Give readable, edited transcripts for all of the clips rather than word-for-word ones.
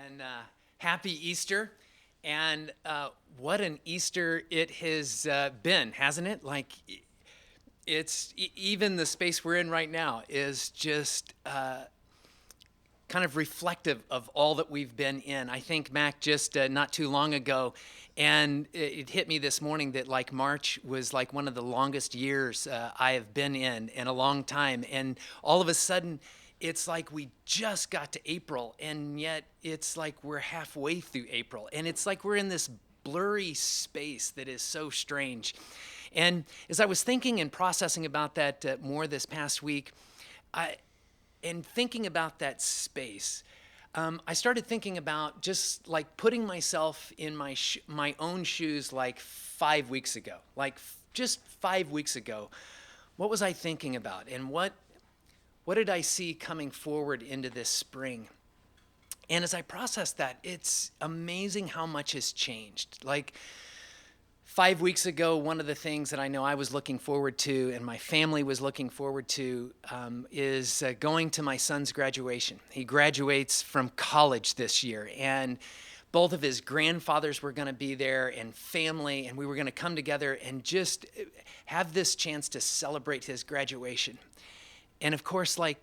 And happy Easter. And what an Easter it has been, hasn't it? Even the space we're in right now is just kind of reflective of all that we've been in. I think, Mac, just not too long ago, and it hit me this morning that like March was like one of the longest years I have been in a long time. And all of a sudden, it's like we just got to April, and yet it's like we're halfway through April. And it's like we're in this blurry space that is so strange. And as I was thinking and processing about that more this past week, and thinking about that space, I started thinking about just like putting myself in my own shoes like 5 weeks ago. Just 5 weeks ago, what was I thinking about, and what did I see coming forward into this spring? And as I processed that, it's amazing how much has changed. Like 5 weeks ago, one of the things that I know I was looking forward to and my family was looking forward to is going to my son's graduation. He graduates from college this year, and both of his grandfathers were going to be there and family, and we were going to come together and just have this chance to celebrate his graduation. And of course, like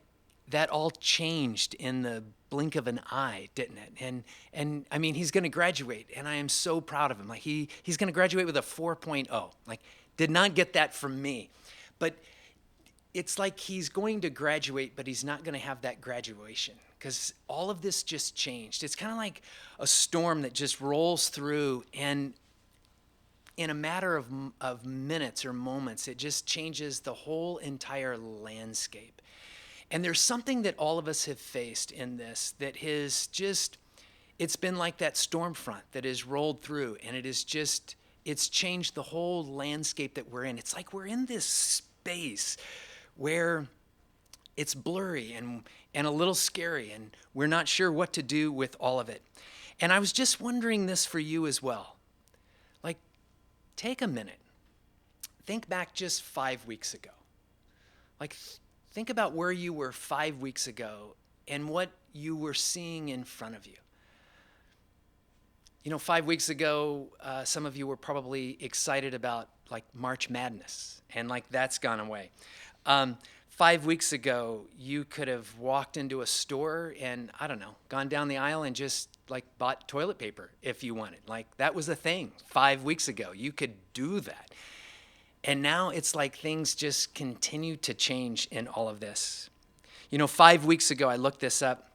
that all changed in the blink of an eye, didn't it? And I mean, he's going to graduate, and I am so proud of him. Like he's going to graduate with a 4.0. Like, did not get that from me, but it's like he's going to graduate, but he's not going to have that graduation because all of this just changed. It's kind of like a storm that just rolls through, and in a matter of minutes or moments, it just changes the whole entire landscape. And there's something that all of us have faced in this that has just, it's been like that storm front that has rolled through, and it's changed the whole landscape that we're in. It's like we're in this space where it's blurry and a little scary, and we're not sure what to do with all of it. And I was just wondering this for you as well. Like, take a minute. Think back just 5 weeks ago. Like, think about where you were 5 weeks ago and what you were seeing in front of you. You know, 5 weeks ago, some of you were probably excited about like March Madness, and like that's gone away. 5 weeks ago, you could have walked into a store and, I don't know, gone down the aisle and just like bought toilet paper if you wanted. Like that was a thing 5 weeks ago. You could do that. And now it's like things just continue to change in all of this. You know, 5 weeks ago, I looked this up.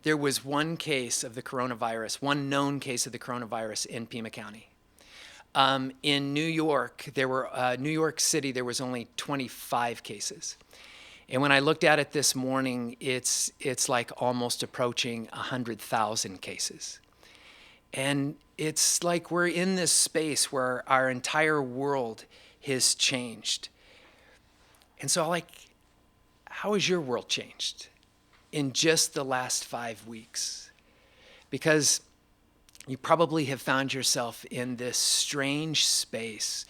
There was one case of the coronavirus, one known case of the coronavirus in Pima County. In New York, New York City, there was only 25 cases. And when I looked at it this morning, it's like almost approaching 100,000 cases. And it's like we're in this space where our entire world has changed. And so, like, how has your world changed in just the last 5 weeks? Because you probably have found yourself in this strange space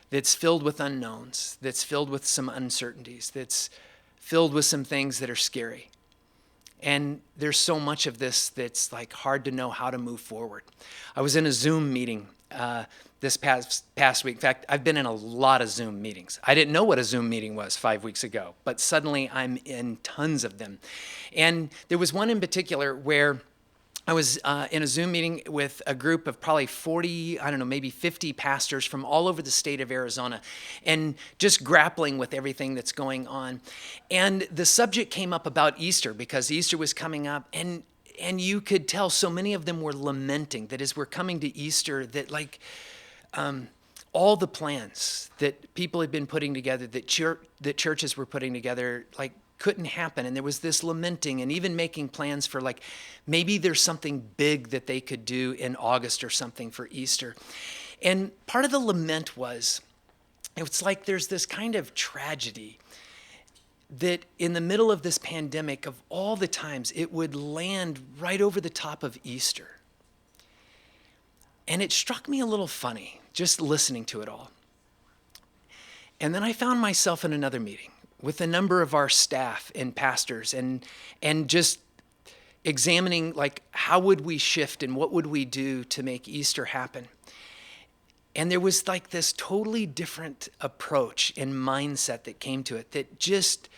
that's filled with unknowns, that's filled with some uncertainties, that's filled with some things that are scary. And there's so much of this that's like hard to know how to move forward. I was in a Zoom meeting this past week. In fact, I've been in a lot of Zoom meetings. I didn't know what a Zoom meeting was 5 weeks ago, but suddenly I'm in tons of them. And there was one in particular where I was in a Zoom meeting with a group of probably 40, I don't know, maybe 50 pastors from all over the state of Arizona, and just grappling with everything that's going on. And the subject came up about Easter because Easter was coming up, and you could tell so many of them were lamenting that as we're coming to Easter, that like all the plans that people had been putting together, that churches were putting together, like couldn't happen. And there was this lamenting and even making plans for like, maybe there's something big that they could do in August or something for Easter. And part of the lament was, it's like there's this kind of tragedy that in the middle of this pandemic, of all the times, it would land right over the top of Easter. And it struck me a little funny, just listening to it all. And then I found myself in another meeting with a number of our staff and pastors, and just examining like how would we shift and what would we do to make Easter happen. And there was like this totally different approach and mindset that came to it that just,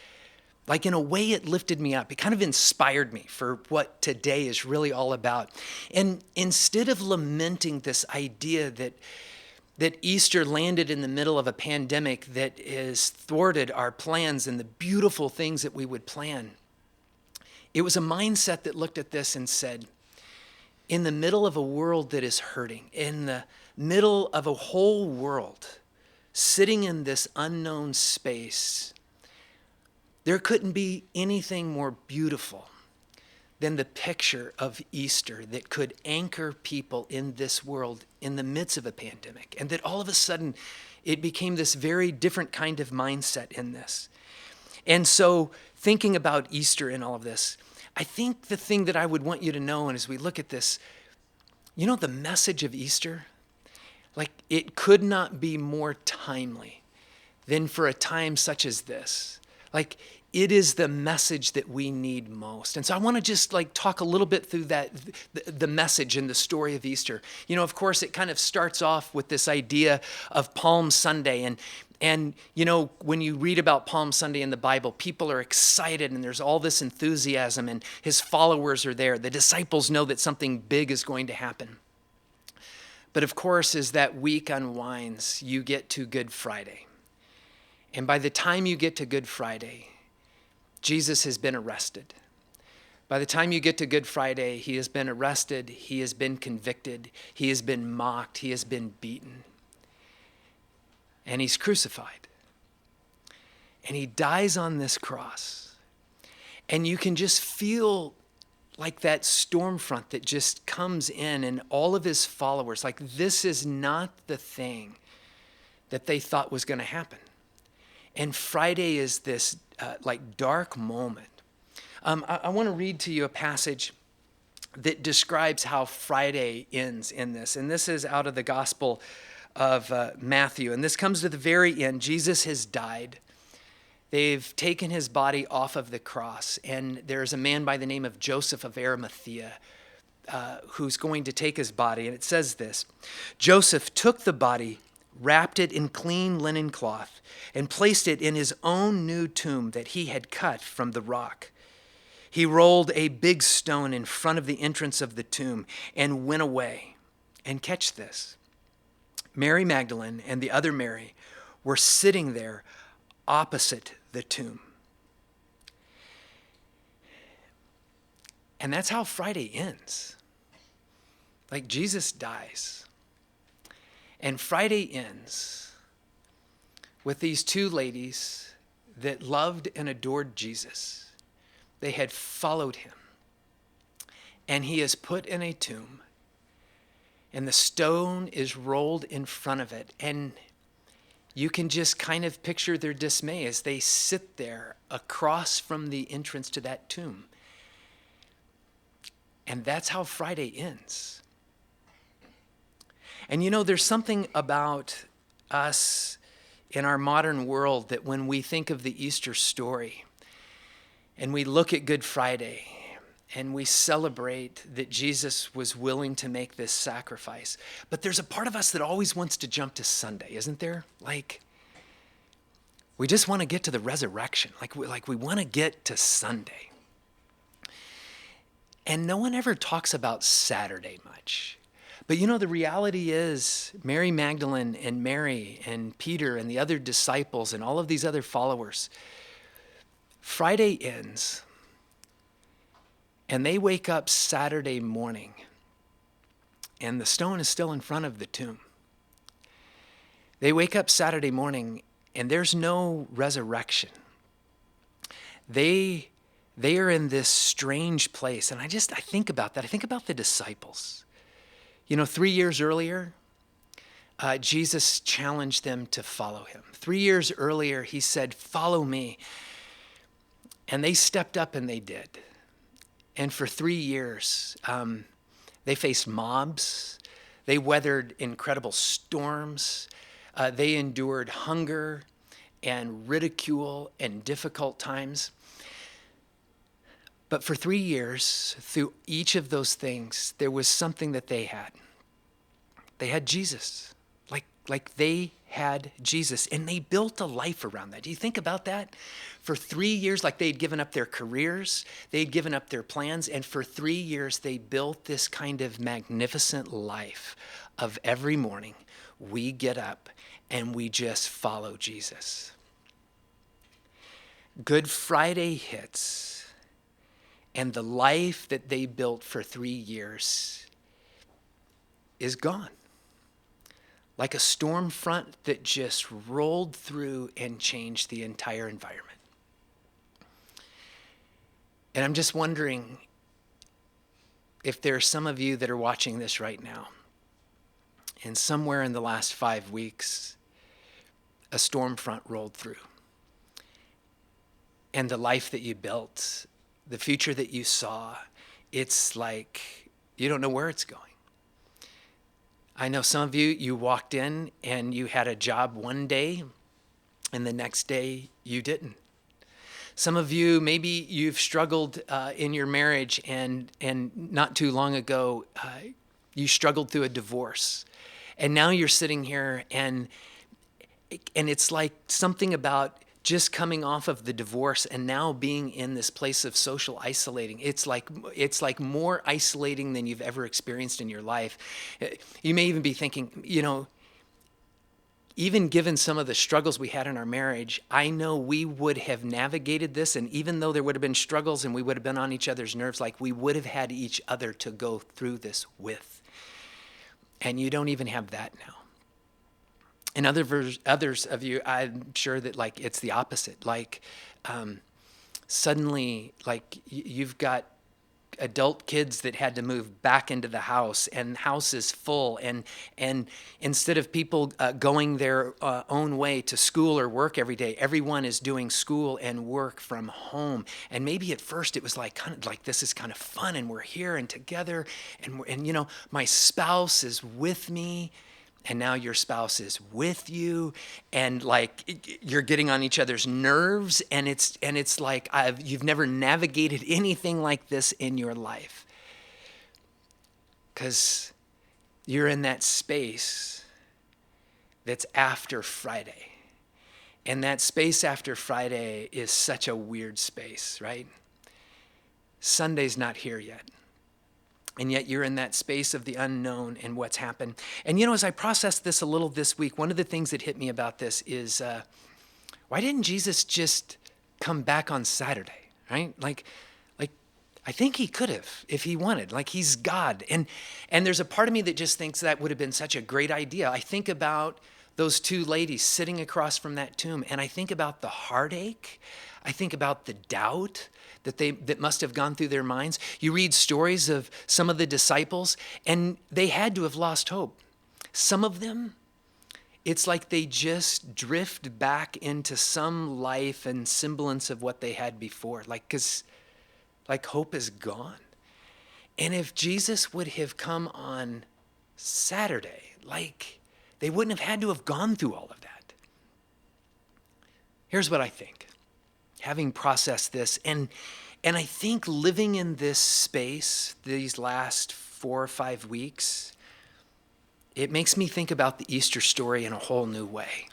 like, in a way, it lifted me up. It kind of inspired me for what today is really all about. And instead of lamenting this idea that Easter landed in the middle of a pandemic that has thwarted our plans and the beautiful things that we would plan, it was a mindset that looked at this and said, in the middle of a world that is hurting, in the middle of a whole world sitting in this unknown space, there couldn't be anything more beautiful than the picture of Easter that could anchor people in this world in the midst of a pandemic. And that all of a sudden, it became this very different kind of mindset in this. And so thinking about Easter in all of this, I think the thing that I would want you to know, and as we look at this, you know, the message of Easter, like, it could not be more timely than for a time such as this. Like, it is the message that we need most. And so I want to just like talk a little bit through that, the message and the story of Easter. You know, of course, it kind of starts off with this idea of Palm Sunday. And you know, when you read about Palm Sunday in the Bible, people are excited and there's all this enthusiasm and his followers are there. The disciples know that something big is going to happen. But of course, as that week unwinds, you get to Good Friday. And by the time you get to Good Friday, Jesus has been arrested. By the time you get to Good Friday, he has been arrested, he has been convicted, he has been mocked, he has been beaten, and he's crucified. And he dies on this cross. And you can just feel like that storm front that just comes in, and all of his followers, like, this is not the thing that they thought was going to happen. And Friday is this like dark moment. I want to read to you a passage that describes how Friday ends in this. And this is out of the Gospel of Matthew. And this comes to the very end. Jesus has died. They've taken his body off of the cross. And there's a man by the name of Joseph of Arimathea who's going to take his body. And it says this: Joseph took the body, wrapped it in clean linen cloth, and placed it in his own new tomb that he had cut from the rock. He rolled a big stone in front of the entrance of the tomb and went away. And catch this: Mary Magdalene and the other Mary were sitting there opposite the tomb. And that's how Friday ends. Like, Jesus dies. And Friday ends with these two ladies that loved and adored Jesus. They had followed him. And he is put in a tomb. And the stone is rolled in front of it. And you can just kind of picture their dismay as they sit there across from the entrance to that tomb. And that's how Friday ends. And you know, there's something about us in our modern world that when we think of the Easter story and we look at Good Friday and we celebrate that Jesus was willing to make this sacrifice, but there's a part of us that always wants to jump to Sunday, isn't there? Like, we just want to get to the resurrection. Like we want to get to Sunday. And no one ever talks about Saturday much. But you know, the reality is Mary Magdalene and Mary and Peter and the other disciples and all of these other followers, Friday ends and they wake up Saturday morning and the stone is still in front of the tomb. They wake up Saturday morning and there's no resurrection. They are in this strange place. And I think about that. I think about the disciples. You know, 3 years earlier, Jesus challenged them to follow him. 3 years earlier, he said, "Follow me." And they stepped up and they did. And for 3 years, they faced mobs. They weathered incredible storms. They endured hunger and ridicule and difficult times. But for 3 years, through each of those things, there was something that they had. They had Jesus. Like they had Jesus, and they built a life around that. Do you think about that? For 3 years, like they'd given up their careers, they'd given up their plans, and for 3 years, they built this kind of magnificent life of every morning we get up and we just follow Jesus. Good Friday hits, and the life that they built for 3 years is gone. Like a storm front that just rolled through and changed the entire environment. And I'm just wondering if there are some of you that are watching this right now, and somewhere in the last 5 weeks, a storm front rolled through. And the life that you built, the future that you saw, it's like you don't know where it's going. I know some of you, you walked in and you had a job one day and the next day you didn't. Some of you, maybe you've struggled in your marriage and not too long ago, you struggled through a divorce. And now you're sitting here and it's like something about just coming off of the divorce and now being in this place of social isolating. It's like more isolating than you've ever experienced in your life. You may even be thinking, even given some of the struggles we had in our marriage, I know we would have navigated this, and even though there would have been struggles and we would have been on each other's nerves, like we would have had each other to go through this with. And you don't even have that now. And others of you, I'm sure that like it's the opposite. Like suddenly, like you've got adult kids that had to move back into the house, and the house is full. And instead of people going their own way to school or work every day, everyone is doing school and work from home. And maybe at first it was like kind of like this is kind of fun, and we're here and together, and my spouse is with me. And now your spouse is with you, and like you're getting on each other's nerves, and it's like you've never navigated anything like this in your life, because you're in that space that's after Friday, and that space after Friday is such a weird space, right? Sunday's not here yet. And yet you're in that space of the unknown and what's happened. And as I processed this a little this week, one of the things that hit me about this is, why didn't Jesus just come back on Saturday, right? Like I think he could have if he wanted. Like he's God. And there's a part of me that just thinks that would have been such a great idea. I think about those two ladies sitting across from that tomb, and I think about the heartache. I think about the doubt that must have gone through their minds. You read stories of some of the disciples, and they had to have lost hope. Some of them, it's like they just drift back into some life and semblance of what they had before, because hope is gone. And if Jesus would have come on Saturday, they wouldn't have had to have gone through all of that. Here's what I think. Having processed this, and I think living in this space these last 4 or 5 weeks, it makes me think about the Easter story in a whole new way.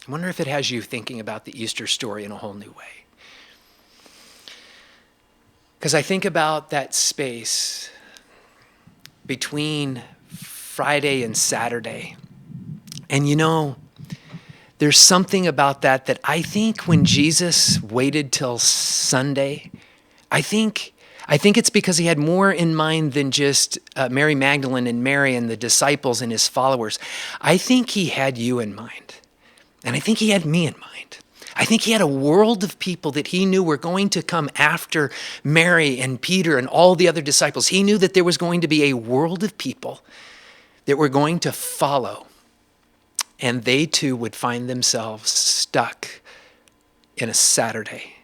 I wonder if it has you thinking about the Easter story in a whole new way. Because I think about that space between Friday and Saturday, and there's something about that I think when Jesus waited till Sunday, I think it's because he had more in mind than just Mary Magdalene and Mary and the disciples and his followers. I think he had you in mind. And I think he had me in mind. I think he had a world of people that he knew were going to come after Mary and Peter and all the other disciples. He knew that there was going to be a world of people that were going to follow. And they too would find themselves stuck in a Saturday,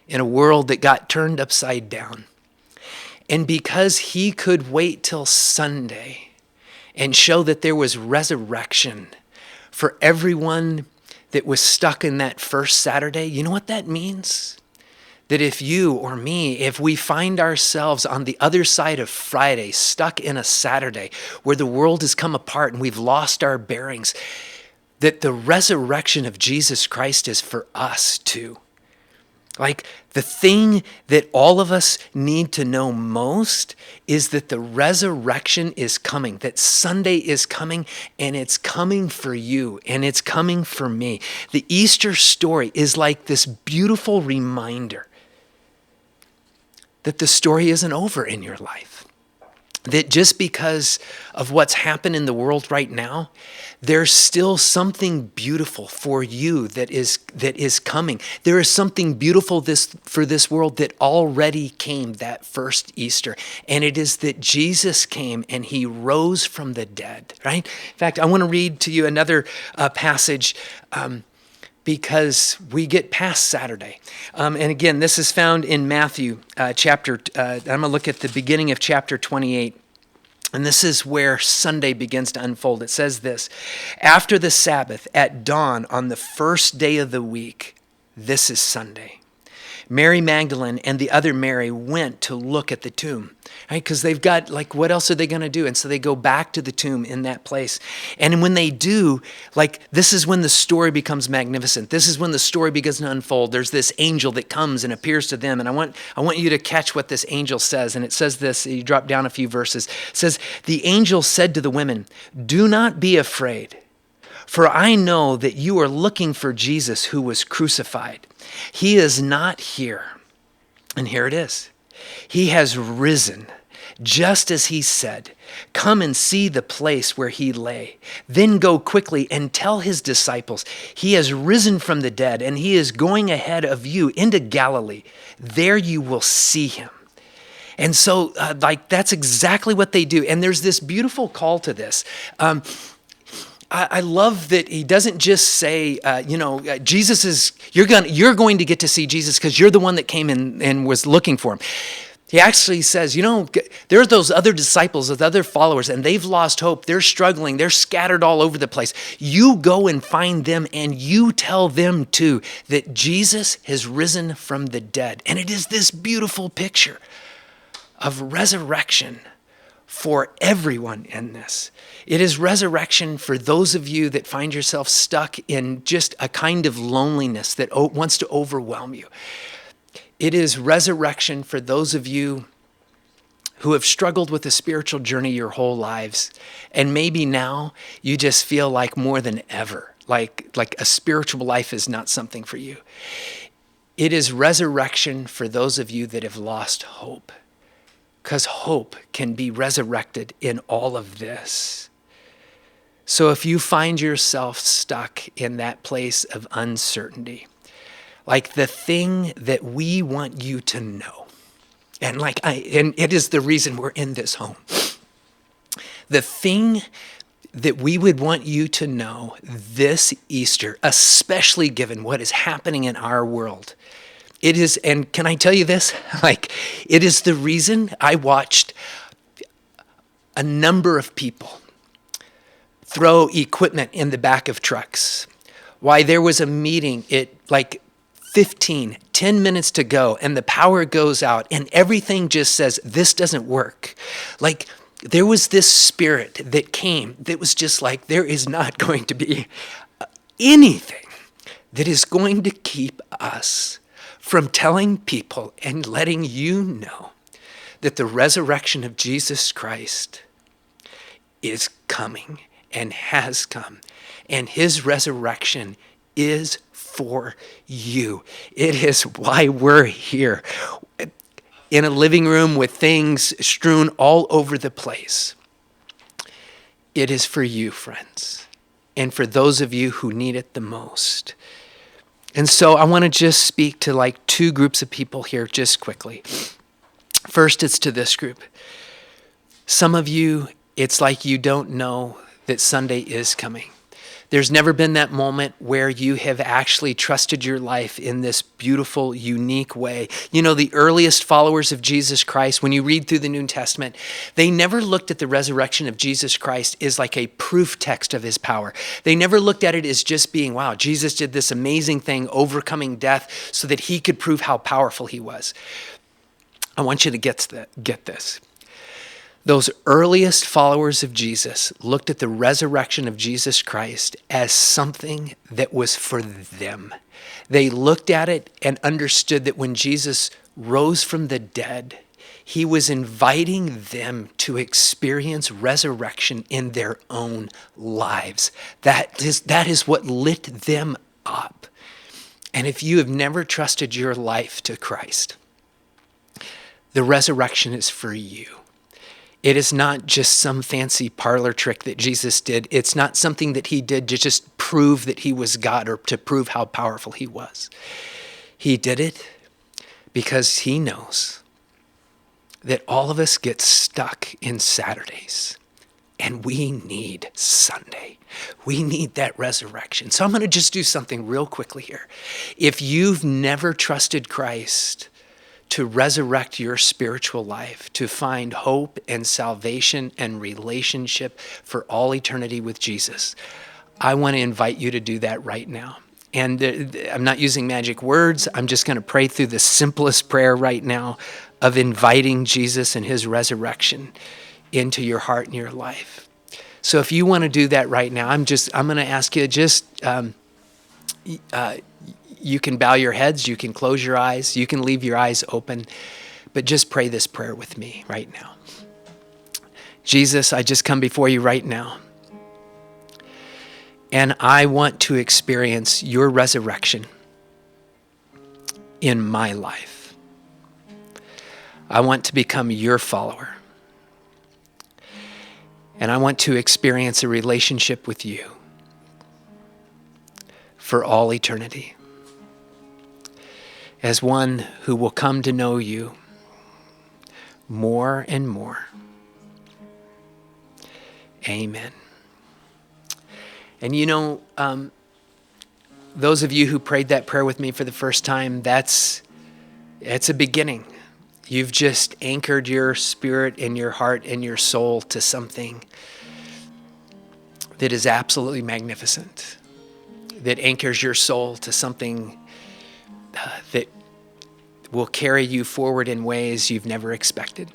in a world that got turned upside down. And because he could wait till Sunday and show that there was resurrection for everyone that was stuck in that first Saturday, you know what that means? That if you or me, if we find ourselves on the other side of Friday, stuck in a Saturday where the world has come apart and we've lost our bearings, that the resurrection of Jesus Christ is for us too. Like the thing that all of us need to know most is that the resurrection is coming, that Sunday is coming, and it's coming for you, and it's coming for me. The Easter story is like this beautiful reminder that the story isn't over in your life. That just because of what's happened in the world right now, there's still something beautiful for you that is coming. There is something beautiful for this world that already came that first Easter. And it is that Jesus came and he rose from the dead, right? In fact, I want to read to you another passage because we get past Saturday. And again, this is found in Matthew I'm going to look at the beginning of chapter 28. And this is where Sunday begins to unfold. It says this: after the Sabbath, at dawn on the first day of the week, this is Sunday, Mary Magdalene and the other Mary went to look at the tomb, right? Because they've got, like, what else are they going to do? And so they go back to the tomb in that place. And when they do, like, this is when the story becomes magnificent. This is when the story begins to unfold. There's this angel that comes and appears to them. And I want you to catch what this angel says. And it says this, you drop down a few verses. It says, the angel said to the women, "Do not be afraid, for I know that you are looking for Jesus who was crucified. He is not here." And here it is. He has risen, just as he said. Come and see the place where he lay. Then go quickly and tell his disciples, he has risen from the dead, and he is going ahead of you into Galilee. There you will see him. And so, that's exactly what they do. And there's this beautiful call to this. I love that he doesn't just say, Jesus is, you're going to get to see Jesus because you're the one that came in and was looking for him. He actually says, there are those other disciples, those other followers, and they've lost hope. They're struggling. They're scattered all over the place. You go and find them, and you tell them too that Jesus has risen from the dead. And it is this beautiful picture of resurrection for everyone in this. It is resurrection for those of you that find yourself stuck in just a kind of loneliness that wants to overwhelm you. It is resurrection for those of you who have struggled with a spiritual journey your whole lives. And maybe now you just feel like more than ever, like a spiritual life is not something for you. It is resurrection for those of you that have lost hope. Because hope can be resurrected in all of this. So if you find yourself stuck in that place of uncertainty, like the thing that we want you to know, and it is the reason we're in this home, the thing that we would want you to know this Easter, especially given what is happening in our world, it is, and can I tell you this? It is the reason I watched a number of people throw equipment in the back of trucks. Why there was a meeting at 10 minutes to go, and the power goes out, and everything just says, this doesn't work. There was this spirit that came that was just like, there is not going to be anything that is going to keep us from telling people and letting you know that the resurrection of Jesus Christ is coming and has come. And his resurrection is for you. It is why we're here in a living room with things strewn all over the place. It is for you, friends, and for those of you who need it the most. And so I want to just speak to two groups of people here just quickly. First, it's to this group. Some of you, it's like you don't know that Sunday is coming, There's never been that moment where you have actually trusted your life in this beautiful, unique way. You know, the earliest followers of Jesus Christ, when you read through the New Testament, they never looked at the resurrection of Jesus Christ as like a proof text of his power. They never looked at it as just being, wow, Jesus did this amazing thing, overcoming death so that he could prove how powerful he was. I want you to get this. Those earliest followers of Jesus looked at the resurrection of Jesus Christ as something that was for them. They looked at it and understood that when Jesus rose from the dead, he was inviting them to experience resurrection in their own lives. That is what lit them up. And if you have never trusted your life to Christ, the resurrection is for you. It is not just some fancy parlor trick that Jesus did. It's not something that he did to just prove that he was God or to prove how powerful he was. He did it because he knows that all of us get stuck in Saturdays and we need Sunday. We need that resurrection. So I'm going to just do something real quickly here. If you've never trusted Christ to resurrect your spiritual life, to find hope and salvation and relationship for all eternity with Jesus, I want to invite you to do that right now. And I'm not using magic words. I'm just going to pray through the simplest prayer right now of inviting Jesus and his resurrection into your heart and your life. So if you want to do that right now, I'm going to ask you you can bow your heads, you can close your eyes, you can leave your eyes open, but just pray this prayer with me right now. Jesus, I just come before you right now, and I want to experience your resurrection in my life. I want to become your follower, and I want to experience a relationship with you for all eternity. As one who will come to know you more and more. Amen. And you know, those of you who prayed that prayer with me for the first time, it's a beginning. You've just anchored your spirit and your heart and your soul to something that is absolutely magnificent, that anchors your soul to something that will carry you forward in ways you've never expected.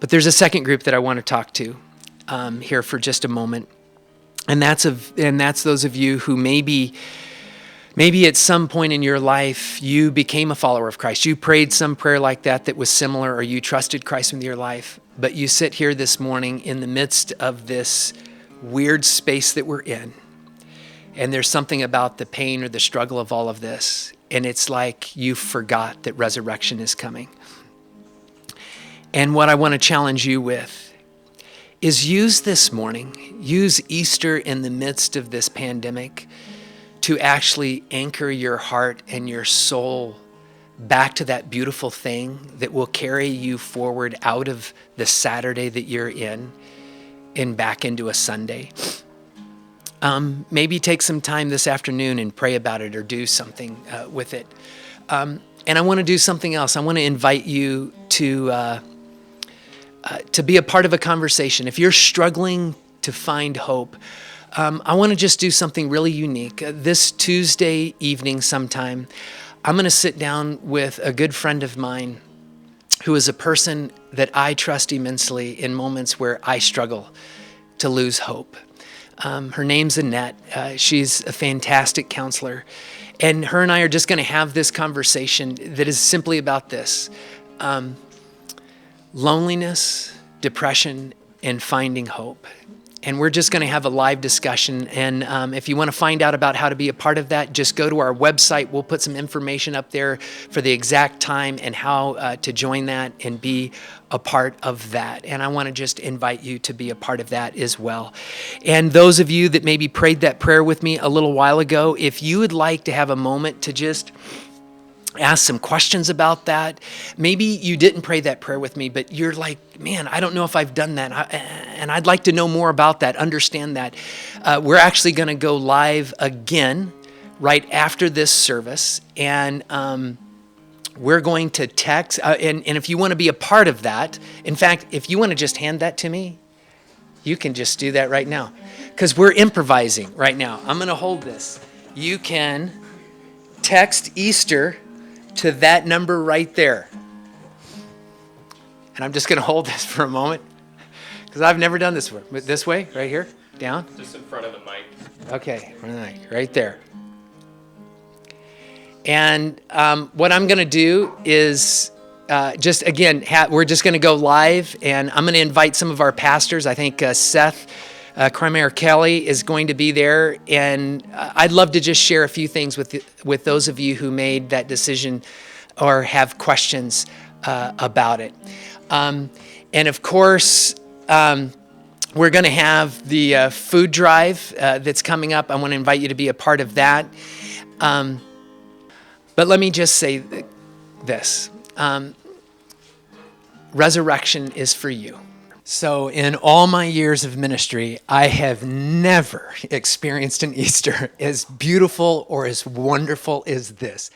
But there's a second group that I want to talk to here for just a moment, and that's those of you who maybe at some point in your life you became a follower of Christ. You prayed some prayer like that was similar, or you trusted Christ in your life, but you sit here this morning in the midst of this weird space that we're in, and there's something about the pain or the struggle of all of this, and it's like you forgot that resurrection is coming. And what I want to challenge you with is use Easter in the midst of this pandemic to actually anchor your heart and your soul back to that beautiful thing that will carry you forward out of the Saturday that you're in and back into a Sunday. Maybe take some time this afternoon and pray about it or do something with it. And I want to do something else. I want to invite you to be a part of a conversation. If you're struggling to find hope, I want to just do something really unique. This Tuesday evening sometime, I'm going to sit down with a good friend of mine who is a person that I trust immensely in moments where I struggle to lose hope. Her name's Annette. She's a fantastic counselor. And her and I are just going to have this conversation that is simply about this. Loneliness, depression, and finding hope. And we're just going to have a live discussion. And if you want to find out about how to be a part of that, just go to our website. We'll put some information up there for the exact time and how to join that and be a part of that. And I want to just invite you to be a part of that as well. And those of you that maybe prayed that prayer with me a little while ago, if you would like to have a moment to just ask some questions about that. Maybe you didn't pray that prayer with me, but you're like, man, I don't know if I've done that. And I'd like to know more about that, understand that. We're actually going to go live again right after this service. And we're going to text. And if you want to be a part of that, in fact, if you want to just hand that to me, you can just do that right now. Because we're improvising right now. I'm going to hold this. You can text Easter to that number right there. And I'm just going to hold this for a moment because I've never done this before. But this way, right here, down. Just in front of the mic. Okay, right there. And what I'm going to do is just, again, we're just going to go live, and I'm going to invite some of our pastors. I think Seth Kramer Kelly is going to be there, and I'd love to just share a few things with those of you who made that decision or have questions about it. And of course, we're going to have the food drive that's coming up. I want to invite you to be a part of that. But let me just say this. Resurrection is for you. So in all my years of ministry, I have never experienced an Easter as beautiful or as wonderful as this.